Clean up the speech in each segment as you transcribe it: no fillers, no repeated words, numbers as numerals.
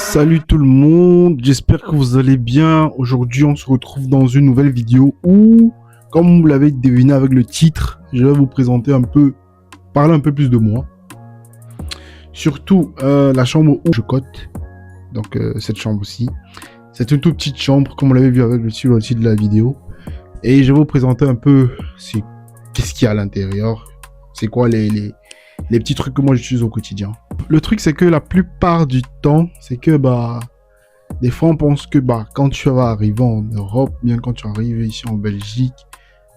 Salut tout le monde, j'espère que vous allez bien. Aujourd'hui, on se retrouve dans une nouvelle vidéo où, comme vous l'avez deviné avec le titre, je vais vous présenter un peu, parler un peu plus de moi. Surtout la chambre où je cote, donc cette chambre aussi. C'est une toute petite chambre, comme vous l'avez vu avec le titre de la vidéo. Et je vais vous présenter un peu qu'est-ce qu'il y a à l'intérieur, c'est quoi les petits trucs que moi j'utilise au quotidien. Le truc, c'est que la plupart du temps, c'est que des fois on pense que quand tu vas arriver en Europe, bien quand tu arrives ici en Belgique,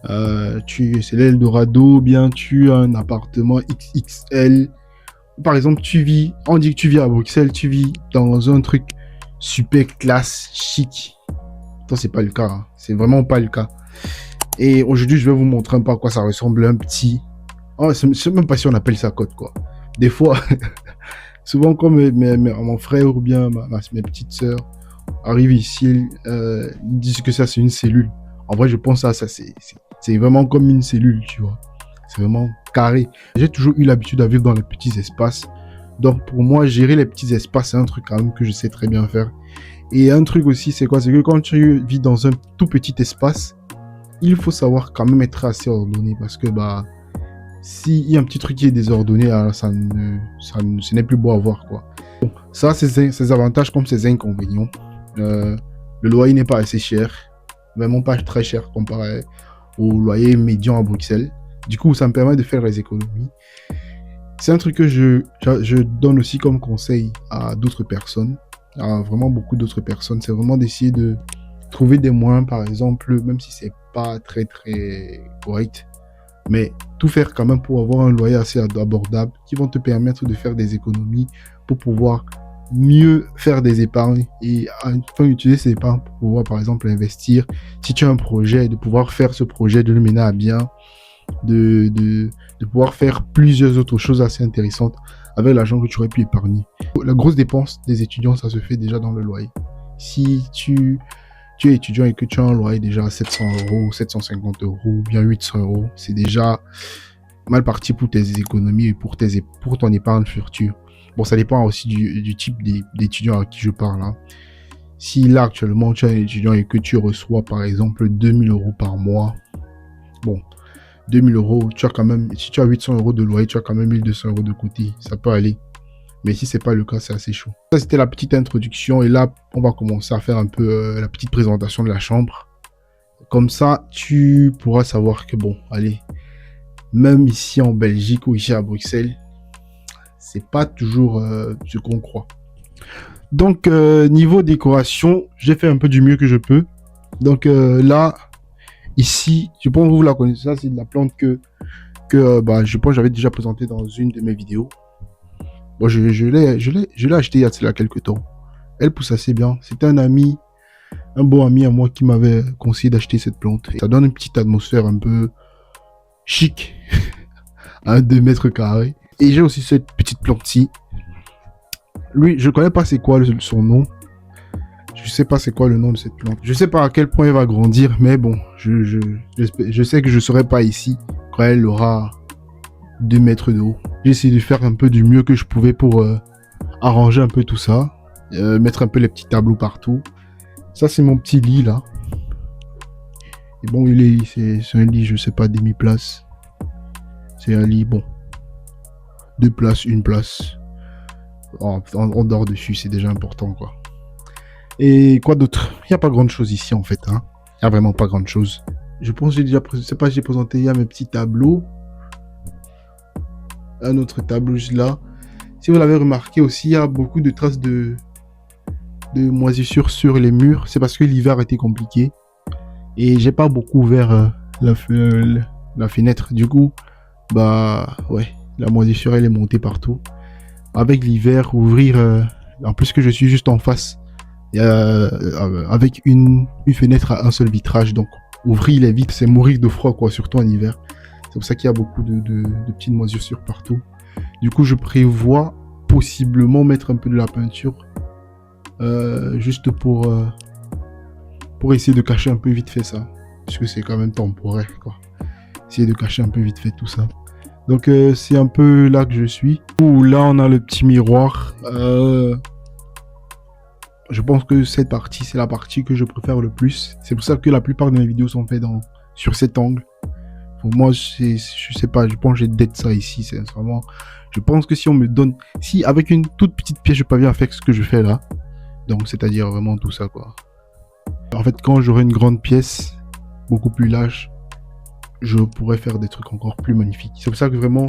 c'est l'Eldorado, bien tu as un appartement XXL. Par exemple, on dit que tu vis à Bruxelles, tu vis dans un truc super classe, chic. Toi, c'est pas le cas, hein. C'est vraiment pas le cas. Et aujourd'hui, je vais vous montrer un peu à quoi ça ressemble un petit. Oh, je sais même pas si on appelle ça code, quoi. Des fois, souvent quand mon frère ou bien mes petites sœurs arrivent ici, ils disent que ça c'est une cellule. En vrai, je pense à ça, c'est vraiment comme une cellule, tu vois. C'est vraiment carré. J'ai toujours eu l'habitude de vivre dans les petits espaces. Donc pour moi, gérer les petits espaces, c'est un truc quand même que je sais très bien faire. Et un truc aussi, c'est quoi? C'est que quand tu vis dans un tout petit espace, il faut savoir quand même être assez ordonné parce que s'il y a un petit truc qui est désordonné, alors ce n'est plus beau à voir, quoi. Bon, ça, c'est ses avantages comme ses inconvénients. Le loyer n'est pas assez cher, vraiment pas très cher comparé au loyer médian à Bruxelles. Du coup, ça me permet de faire les économies. C'est un truc que je donne aussi comme conseil à d'autres personnes, à vraiment beaucoup d'autres personnes. C'est vraiment d'essayer de trouver des moyens, par exemple, même si c'est pas très correct, mais tout faire quand même pour avoir un loyer assez abordable qui vont te permettre de faire des économies pour pouvoir mieux faire des épargnes et enfin utiliser ces épargnes pour pouvoir par exemple investir. Si tu as un projet, de pouvoir faire ce projet, de le mener à bien, de pouvoir faire plusieurs autres choses assez intéressantes avec l'argent que tu aurais pu épargner. La grosse dépense des étudiants, ça se fait déjà dans le loyer. Si tu es étudiant et que tu as un loyer déjà à 700 euros, 750 euros, ou bien 800 euros, c'est déjà mal parti pour tes économies et pour ton épargne future. Bon, ça dépend aussi du type d'étudiant à qui je parle, hein. Si là, actuellement, tu es un étudiant et que tu reçois, par exemple, 2000 euros par mois, bon, 2000 euros, tu as quand même, si tu as 800 euros de loyer, tu as quand même 1200 euros de côté. Ça peut aller. Mais si c'est pas le cas, c'est assez chaud. Ça, c'était la petite introduction. Et là, on va commencer à faire un peu la petite présentation de la chambre. Comme ça, tu pourras savoir que bon, allez, même ici en Belgique ou ici à Bruxelles, c'est pas toujours ce qu'on croit. Donc, niveau décoration, j'ai fait un peu du mieux que je peux. Donc là, ici, je pense que vous la connaissez. Ça, c'est de la plante que je pense que j'avais déjà présenté dans une de mes vidéos. Bon, je l'ai acheté il y a quelques temps. Elle pousse assez bien. C'était un bon ami à moi qui m'avait conseillé d'acheter cette plante. Ça donne une petite atmosphère un peu chic à 2 mètres carrés. Et j'ai aussi cette petite plante-ci. Lui, je connais pas c'est quoi son nom. Je sais pas c'est quoi le nom de cette plante. Je sais pas à quel point elle va grandir, mais bon, je sais que je serai pas ici quand elle aura 2 mètres de haut. J'ai essayé de faire un peu du mieux que je pouvais pour arranger un peu tout ça. Mettre un peu les petits tableaux partout. Ça, c'est mon petit lit, là. Et bon, c'est un lit, je sais pas, demi-place. C'est un lit, bon. 2 places, 1 place. On dort dessus, c'est déjà important, quoi. Et quoi d'autre? Il n'y a pas grande chose ici, en fait, hein. Il n'y a vraiment pas grande chose. Je pense que j'ai présenté il y a mes petits tableaux. Un autre tableau juste là. Si vous l'avez remarqué aussi, il y a beaucoup de traces de moisissures sur les murs. C'est parce que l'hiver a été compliqué. Et j'ai pas beaucoup ouvert la fenêtre. Du coup, ouais, la moisissure elle est montée partout. Avec l'hiver, ouvrir, en plus que je suis juste en face, avec une fenêtre à un seul vitrage. Donc, ouvrir les vitres, c'est mourir de froid, quoi, surtout en hiver. C'est pour ça qu'il y a beaucoup de petites moisissures partout. Du coup, je prévois possiblement mettre un peu de la peinture. Juste pour essayer de cacher un peu vite fait ça. Parce que c'est quand même temporaire, quoi. Essayer de cacher un peu vite fait tout ça. Donc, c'est un peu là que je suis. Ouh, là, on a le petit miroir. Je pense que cette partie, c'est la partie que je préfère le plus. C'est pour ça que la plupart de mes vidéos sont faites sur cet angle. Pour moi, je sais pas, je pense que j'ai d'être ça ici, c'est vraiment... Je pense que si on me donne... Si avec une toute petite pièce, je parviens à faire ce que je fais là, donc c'est-à-dire vraiment tout ça, quoi. En fait, quand j'aurai une grande pièce, beaucoup plus large, je pourrais faire des trucs encore plus magnifiques. C'est pour ça que vraiment...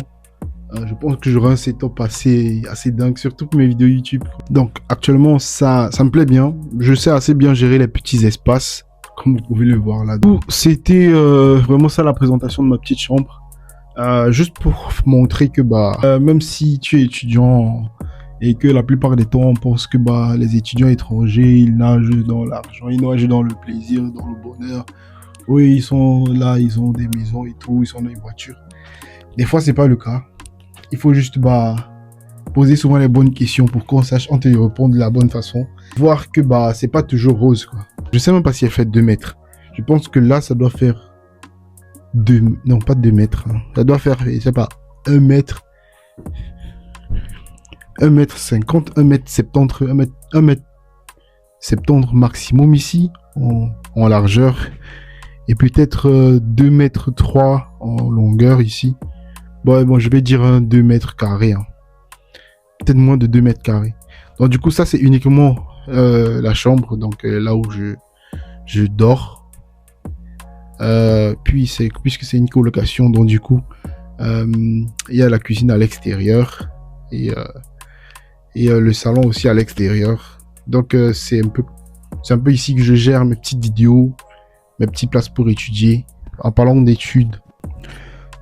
je pense que j'aurai un setup assez dingue sur toutes mes vidéos YouTube. Donc actuellement, ça me plaît bien. Je sais assez bien gérer les petits espaces, comme vous pouvez le voir là. C'était vraiment ça la présentation de ma petite chambre. Juste pour montrer que même si tu es étudiant et que la plupart des temps on pense que les étudiants étrangers ils nagent dans l'argent, ils nagent dans le plaisir, dans le bonheur. Oui, ils sont là, ils ont des maisons et tout, ils sont dans les voitures. Des fois c'est pas le cas. Il faut juste poser souvent les bonnes questions pour qu'on sache on te répondre de la bonne façon. Voir que c'est pas toujours rose, quoi. Je sais même pas si elle fait 2 mètres. Je pense que là ça doit faire non pas 2 mètres. Hein. Ça doit faire, je sais pas, 1 mètre. 1 mètre 50, 1 mètre 70, 1 mètre 70 maximum ici en largeur. Et peut-être 2 mètres 3 en longueur ici. Bon, je vais dire 2 mètres carrés. Hein. Peut-être moins de 2 mètres carrés. Donc du coup, ça c'est uniquement la chambre, donc là où je dors. Puisque c'est une colocation, donc du coup, il y a la cuisine à l'extérieur et le salon aussi à l'extérieur. Donc c'est un peu ici que je gère mes petites vidéos, mes petites places pour étudier. En parlant d'études.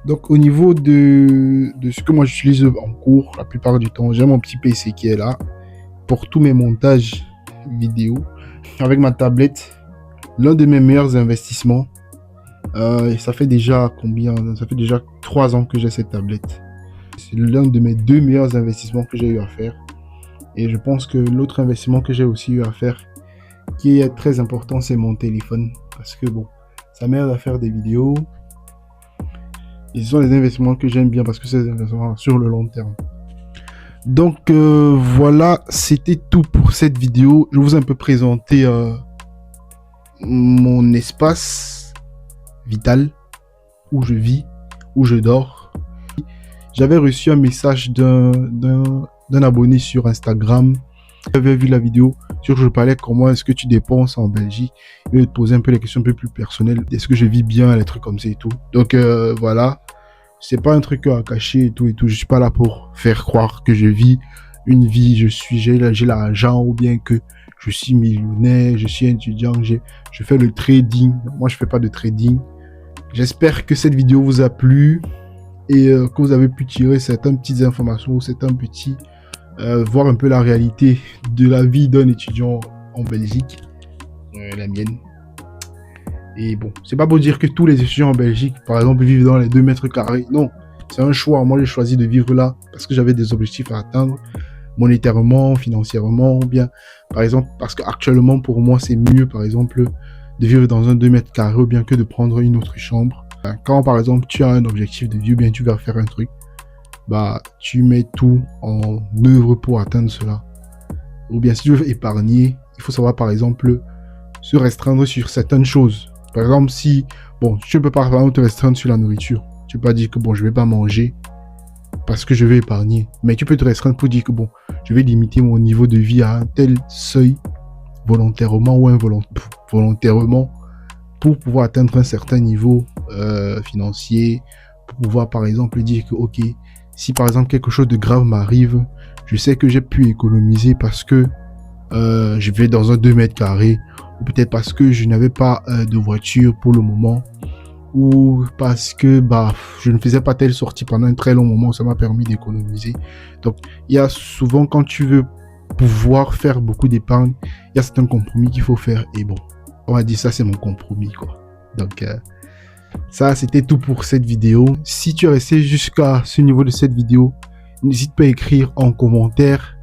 Donc au niveau de ce que moi j'utilise en cours, la plupart du temps, j'ai mon petit PC qui est là pour tous mes montages vidéo. Avec ma tablette, l'un de mes meilleurs investissements. Et ça fait déjà combien? Ça fait déjà 3 ans que j'ai cette tablette. C'est l'un de mes 2 meilleurs investissements que j'ai eu à faire. Et je pense que l'autre investissement que j'ai aussi eu à faire, qui est très important, c'est mon téléphone. Parce que bon, ça m'aide à faire des vidéos. Et ce sont les investissements que j'aime bien parce que c'est des investissements sur le long terme. Donc voilà, c'était tout pour cette vidéo. Je vous ai un peu présenté mon espace vital, où je vis, où je dors. J'avais reçu un message d'un abonné sur Instagram. J'avais vu la vidéo sur je parlais comment est-ce que tu dépenses en Belgique. Il te posait un peu les questions un peu plus personnelles. Est-ce que je vis bien, les trucs comme ça et tout. Donc voilà, c'est pas un truc à cacher et tout et tout. Je suis pas là pour faire croire que je vis une vie, j'ai l'argent ou bien que je suis millionnaire, je suis étudiant, je fais le trading. Moi je fais pas de trading. J'espère que cette vidéo vous a plu et que vous avez pu tirer certaines petites informations, certains petits voir un peu la réalité de la vie d'un étudiant en Belgique, la mienne. Et bon, c'est pas pour dire que tous les étudiants en Belgique, par exemple, vivent dans les 2 mètres carrés. Non, c'est un choix. Moi, j'ai choisi de vivre là parce que j'avais des objectifs à atteindre, monétairement, financièrement, bien. Par exemple, parce qu'actuellement, pour moi, c'est mieux, par exemple, de vivre dans un 2 mètres carrés ou bien que de prendre une autre chambre. Quand, par exemple, tu as un objectif de vie ou bien tu vas faire un truc, tu mets tout en œuvre pour atteindre cela. Ou bien si tu veux épargner, il faut savoir par exemple se restreindre sur certaines choses. Par exemple, si tu ne peux pas te restreindre sur la nourriture, tu peux pas dire que je vais pas manger parce que je vais épargner. Mais tu peux te restreindre pour dire que je vais limiter mon niveau de vie à un tel seuil volontairement ou involontairement pour pouvoir atteindre un certain niveau financier, pour pouvoir par exemple dire que ok, si par exemple quelque chose de grave m'arrive, je sais que j'ai pu économiser parce que je vais dans un 2 mètres carrés, ou peut-être parce que je n'avais pas de voiture pour le moment, ou parce que je ne faisais pas telle sortie pendant un très long moment, ça m'a permis d'économiser. Donc il y a souvent, quand tu veux pouvoir faire beaucoup d'épargne, il y a certains compromis qu'il faut faire, et bon, on va dire ça c'est mon compromis quoi. Donc ça, c'était tout pour cette vidéo. Si tu es resté jusqu'à ce niveau de cette vidéo, n'hésite pas à écrire en commentaire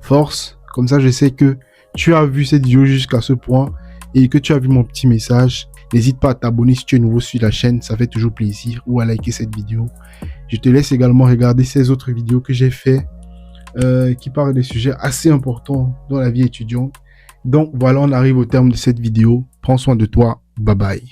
force. Comme ça, je sais que tu as vu cette vidéo jusqu'à ce point et que tu as vu mon petit message. N'hésite pas à t'abonner si tu es nouveau sur la chaîne, ça fait toujours plaisir, ou à liker cette vidéo. Je te laisse également regarder ces autres vidéos que j'ai fait qui parlent des sujets assez importants dans la vie étudiante. Donc voilà, on arrive au terme de cette vidéo. Prends soin de toi. Bye bye.